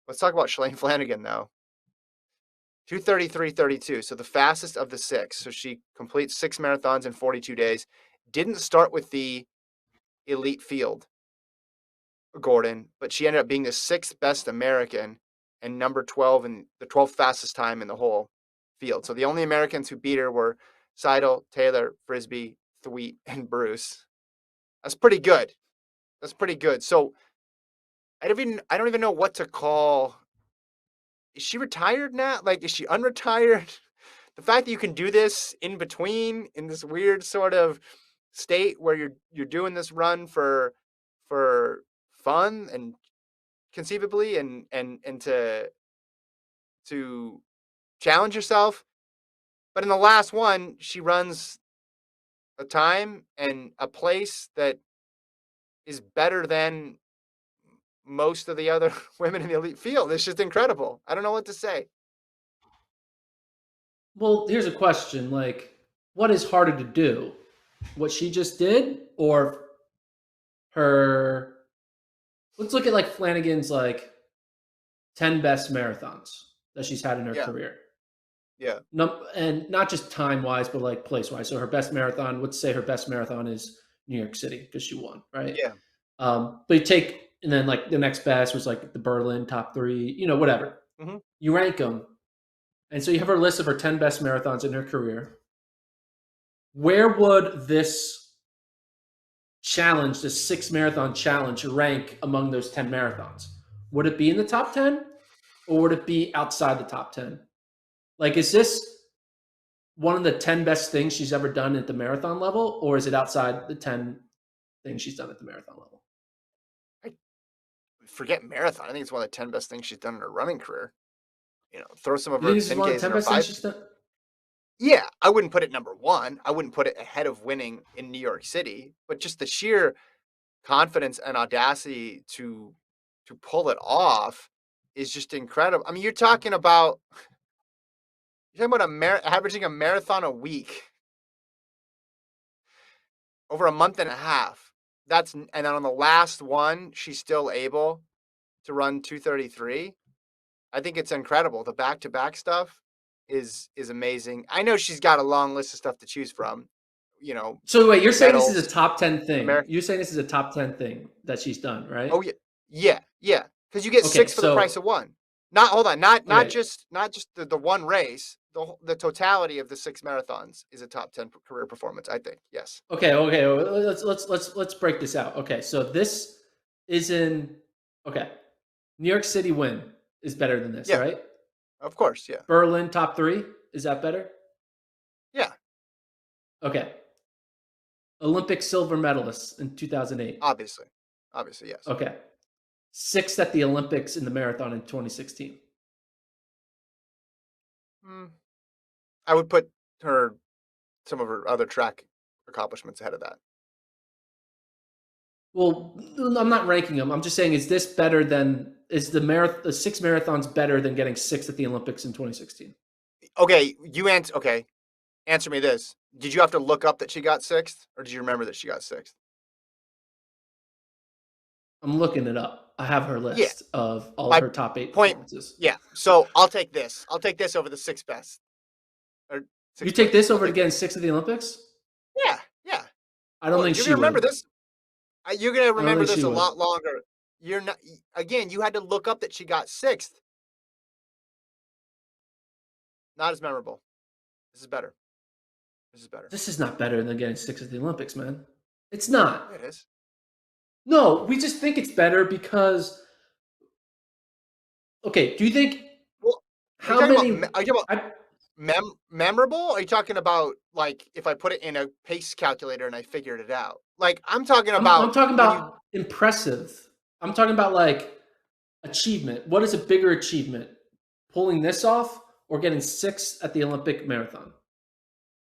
Let's talk about Shalane Flanagan, though. 2:33:32, so the fastest of the six. So she completes 6 marathons in 42 days. Didn't start with the elite field, Gordon, but she ended up being the 6th best American and number 12 and the 12th fastest time in the whole field. So the only Americans who beat her were Seidel, Taylor, Frisbee, Thweet, and Bruce. That's pretty good. That's pretty good. So I don't even know what to call. Is she retired now? Like, is she unretired? The fact that you can do this in between in this weird sort of state where you're doing this run for fun and conceivably and to challenge yourself. But in the last one, she runs a time and a place that is better than most of the other women in the elite field. It's just incredible. I don't know what to say. Well, here's a question: like, what is harder to do, what she just did, or her? Let's look at like Flanagan's like 10 best marathons that she's had in her Yeah, career. yeah, And not just time wise, but like place wise. So her best marathon, let's say her best marathon is New York City because she won, right? yeah. But you take, and then like the next best was like the Berlin top three, whatever. Hmm. You rank them. And so you have her list of her 10 best marathons in her career. Where would this challenge, this 6 marathon challenge, rank among those 10 marathons? Would it be in the top 10 or would it be outside the top 10? Like, is this one of the 10 best things she's ever done at the marathon level, or is it outside the 10 things she's done at the marathon level? I forget marathon. I think it's one of the 10 best things she's done in her running career. Throw some of You her think this is one of the 10Ks and 10 her best things 5. she's done? Yeah, I wouldn't put it number one. I wouldn't put it ahead of winning in New York City, but just the sheer confidence and audacity to pull it off is just incredible. I mean, you're talking about averaging a marathon a week over a month and a half. And then on the last one, she's still able to run 2:33. I think it's incredible. The back-to-back stuff is amazing. I know she's got a long list of stuff to choose from. So wait, you're saying this is a Medals, top 10 thing. American. You're saying this is a top 10 thing that she's done, right? Oh yeah, yeah, yeah. Because you get Okay, six for the price so of one. Not hold on, not okay, just the one race. The totality of the 6 marathons is a top 10 career performance. I think. Yes. okay. Let's break this out. Okay, so this is in okay. New York City win is better than this, Yeah. right? Of course. Yeah. Berlin top 3, is that better? Yeah. Okay. Olympic silver medalist in 2008. Obviously. Obviously. Yes. Okay. 6th at the Olympics in the marathon in 2016. Mm, I would put her some of her other track accomplishments ahead of that. Well, I'm not ranking them. I'm just saying, is this better than the 6 marathons better than getting 6th at the Olympics in 2016? Okay. Okay. Answer me this. Did you have to look up that she got sixth, or did you remember that she got sixth? I'm looking it up. I have her Yeah. list of all of My her top 8 point. performances. Yeah. So I'll take this. I'll take this over the sixth best or You sixth take place. this I'll over to take getting this. 6th at the Olympics? Yeah. Yeah. I don't Well, think you're she gonna remember would. this. You're gonna I don't remember think this she a would. lot longer. You're not. Again, you had to look up that she got sixth. Not as memorable. This is better. This is better. This is not better than getting 6th at the Olympics, man. It's not. Yeah, it is. No, we just think it's better because okay, do you think Well, are you how talking about? many Are you talking about I memorable? Or are you talking about like if I put it in a pace calculator and I figured it out? Like I'm talking I'm about talking when you. about impressive. I'm talking about like achievement. What is a bigger achievement? Pulling this off or getting 6th at the Olympic marathon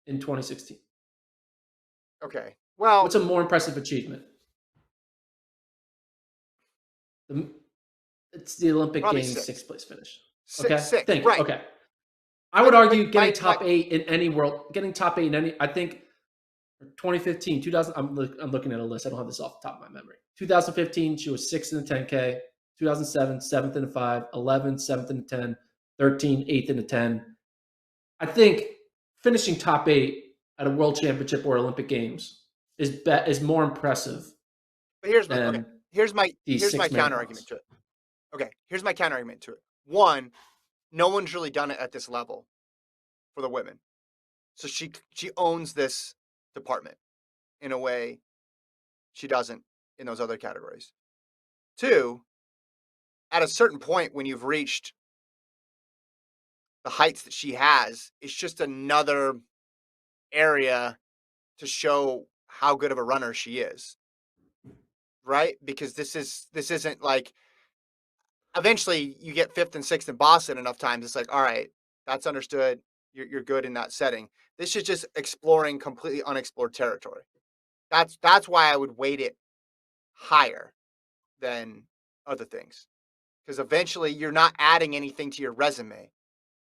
in 2016? Okay. Well, What's a more impressive achievement? The, it's the Olympic probably Games six. 6th place finish. Six. Okay, Six. thank you. Right. Okay, I would But argue getting my top 8 in any world, getting top 8 in any. I think 2015, 2000. I'm looking at a list. I don't have this off the top of my memory. 2015, she was 6th in the 10K. 2007, 7th in the 5, 11, 7th in the 10, 13, 8th in the 10. I think finishing top 8 at a world championship or Olympic Games is more impressive But here's my okay. than these Here's my six counter marathons. argument to it. Okay, here's my counter argument to it. One, no one's really done it at this level for the women, so she owns this department in a way she doesn't in those other categories. Two, at a certain point when you've reached the heights that she has, it's just another area to show how good of a runner she is, right? Because this isn't like eventually you get fifth and sixth in Boston enough times. It's like, all right, that's understood. You're good in that setting. This is just exploring completely unexplored territory. That's why I would weight it higher than other things. Because eventually you're not adding anything to your resume,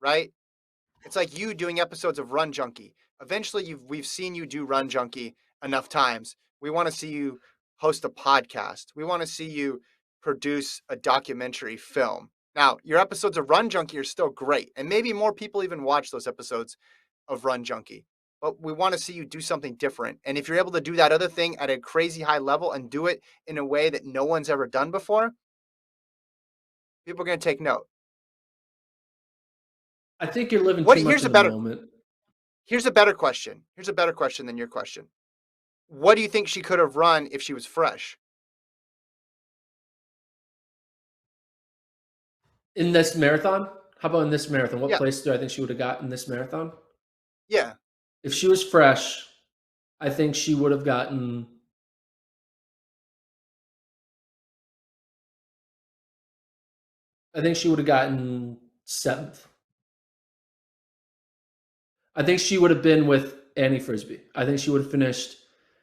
right? It's like you doing episodes of Run Junkie. Eventually we've seen you do Run Junkie enough times. We want to see you host a podcast. We want to see you produce a documentary film. Now, your episodes of Run Junkie are still great, and maybe more people even watch those episodes of Run Junkie. But we want to see you do something different. And if you're able to do that other thing at a crazy high level and do it in a way that no one's ever done before, people are going to take note. I think you're living too much in the moment. Here's a better question. Here's a better question than your question. What do you think she could have run if she was fresh? In this marathon? How about in this marathon? What Yeah. place do I think she would have gotten in this marathon? Yeah. If she was fresh, I think she would have gotten seventh. I think she would have been with Annie Frisbee. I think she would have finished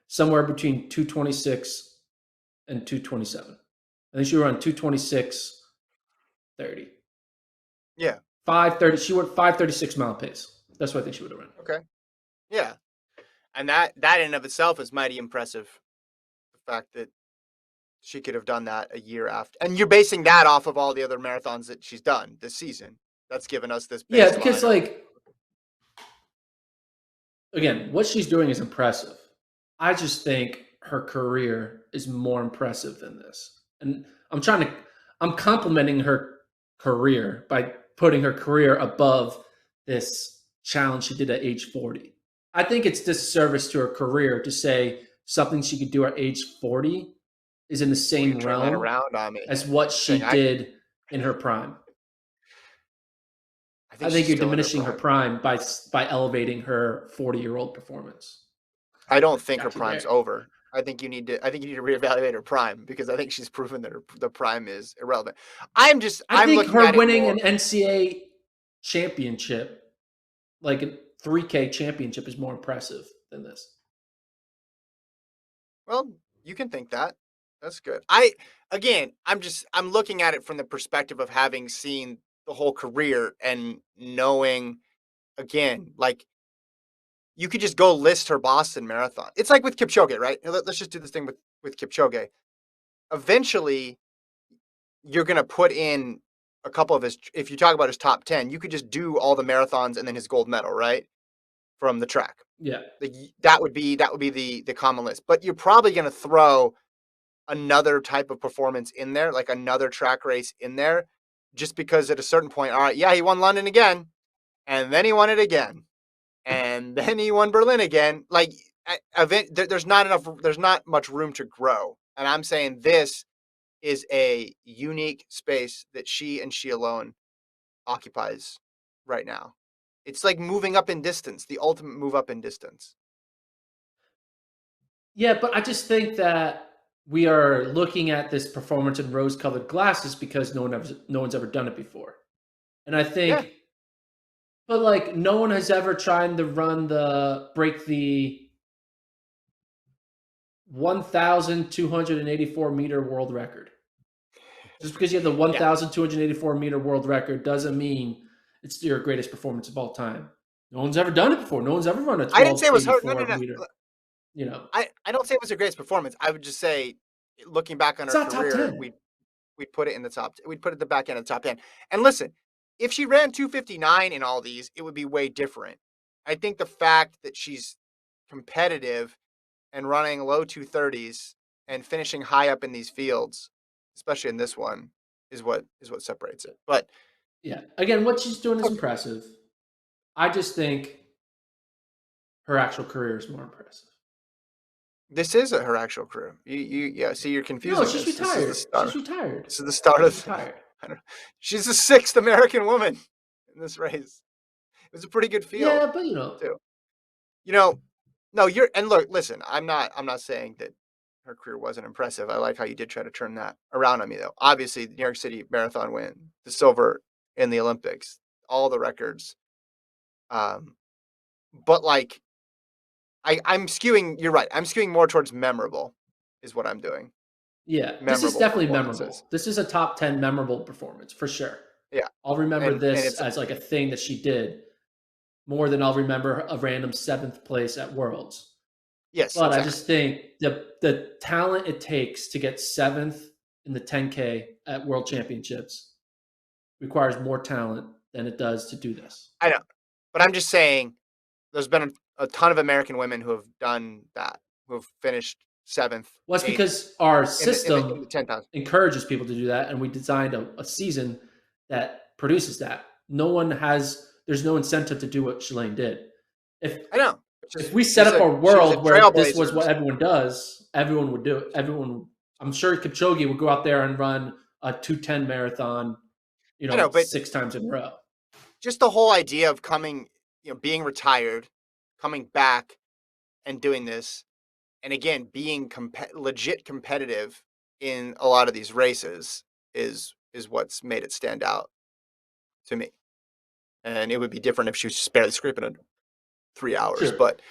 somewhere between 226 and 227. I think she would run 226.30. Yeah. 5:30. She went 5:36 mile pace. That's what I think she would have run. Okay. Yeah. And that in and of itself is mighty impressive. The fact that she could have done that a year after. And you're basing that off of all the other marathons that she's done this season. That's given us this baseline. Yeah, because again, what she's doing is impressive. I just think her career is more impressive than this. And I'm complimenting her career by putting her career above this challenge she did at age 40. I think it's disservice to her career to say something she could do at age 40 is in the same realm as what she did in her prime. I think you're diminishing her prime by elevating her 40-year-old performance. I don't think her prime's over. I think you need to reevaluate her prime because I think she's proven that the prime is irrelevant. I think her winning an NCAA championship, like a 3K championship, is more impressive than this. Well, you can think that. That's good. I'm looking at it from the perspective of having seen the whole career and knowing, again, like you could just go list her Boston Marathon. It's like with Kipchoge, right? Let's just do this thing with Kipchoge. Eventually, you're going to put in a couple of if you talk about his top 10, you could just do all the marathons and then his gold medal, right? From the track. Yeah. That would be the common list. But you're probably going to throw another type of performance in there, like another track race in there, just because at a certain point, all right, yeah, he won London again, and then he won it again, and then he won Berlin again. Like there's not much room to grow. And I'm saying this is a unique space that she and she alone occupies right now. It's like moving up in distance, the ultimate move up in distance. Yeah, but I just think that we are looking at this performance in rose-colored glasses because no one's ever done it before. And I think, but like no one has ever tried to break the 1,284 meter world record. Just because you have the 1,284 meter world record doesn't mean it's your greatest performance of all time. No one's ever done it before. No one's ever run a 1284 I didn't say it was her. No. meter. I don't say it was her greatest performance. I would just say, looking back on her career, we'd put it in the top. We'd put it at the back end of the top 10. And listen, if she ran 259 in all these, it would be way different. I think the fact that she's competitive and running low 230s and finishing high up in these fields, especially in this one, is what separates it. But Yeah. Again, what she's doing is okay, impressive. I just think her actual career is more impressive. this is her actual career. Yeah. See, you're No, confusing she's this. This is the retired. start. She's retired. This is the start She's of. retired. I don't, she's the sixth American woman in this race. It was a pretty good field Yeah, but too. You know, no, you're and look, listen, I'm not saying that her career wasn't impressive. I like how you did try to turn that around on me though. Obviously, the New York City Marathon win, the silver in the Olympics, all the records. Um, but like I'm skewing, you're right. I'm skewing more towards memorable is what I'm doing. yeah, this is Memorable definitely performances. memorable. This is a top 10 memorable performance for sure. Yeah. I'll remember And this it's as like a thing that she did more than I'll remember a random seventh place at Worlds. yes, But I exactly. just think the talent it takes to get seventh in the 10K at World Championships requires more talent than it does to do this. I know. But I'm just saying there's been a ton of American women who have done that, who have finished seventh, Well, it's eighth because our in the system 10,000. encourages people to do that, and we designed a season that produces that. No one has. There's no incentive to do what Shalane did. If I know. if we set up a She was a world where this was trailblazer. what everyone does, everyone would do it. Everyone, I'm sure Kipchoge would go out there and run a 2:10 marathon, I know, but 6 times in a row. just the whole idea of coming, being retired, coming back and doing this, and again, being legit competitive in a lot of these races is what's made it stand out to me. And it would be different if she was just barely scraping under 3 hours. Sure. But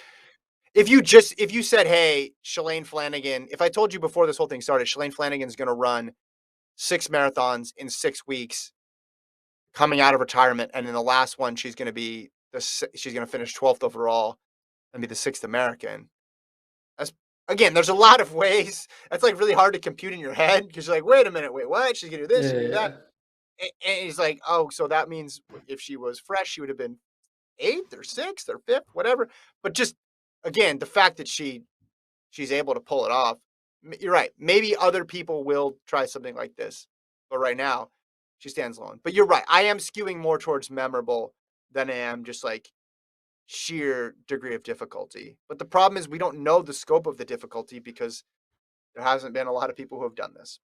if you said, hey, Shalane Flanagan, if I told you before this whole thing started, Shalane Flanagan's going to run 6 marathons in 6 weeks coming out of retirement, and in the last one, she's going to finish 12th overall and be the sixth American. That's again, there's a lot of ways. That's like really hard to compute in your head because you're like, wait a minute, wait, what? She's gonna do this, she's gonna do that. Yeah. And he's like, oh, so that means if she was fresh, she would have been eighth or sixth or fifth, whatever. But just again, the fact that she's able to pull it off. You're right. Maybe other people will try something like this, but right now, she stands alone. But you're right. I am skewing more towards memorable than I am just like sheer degree of difficulty. But the problem is we don't know the scope of the difficulty because there hasn't been a lot of people who have done this.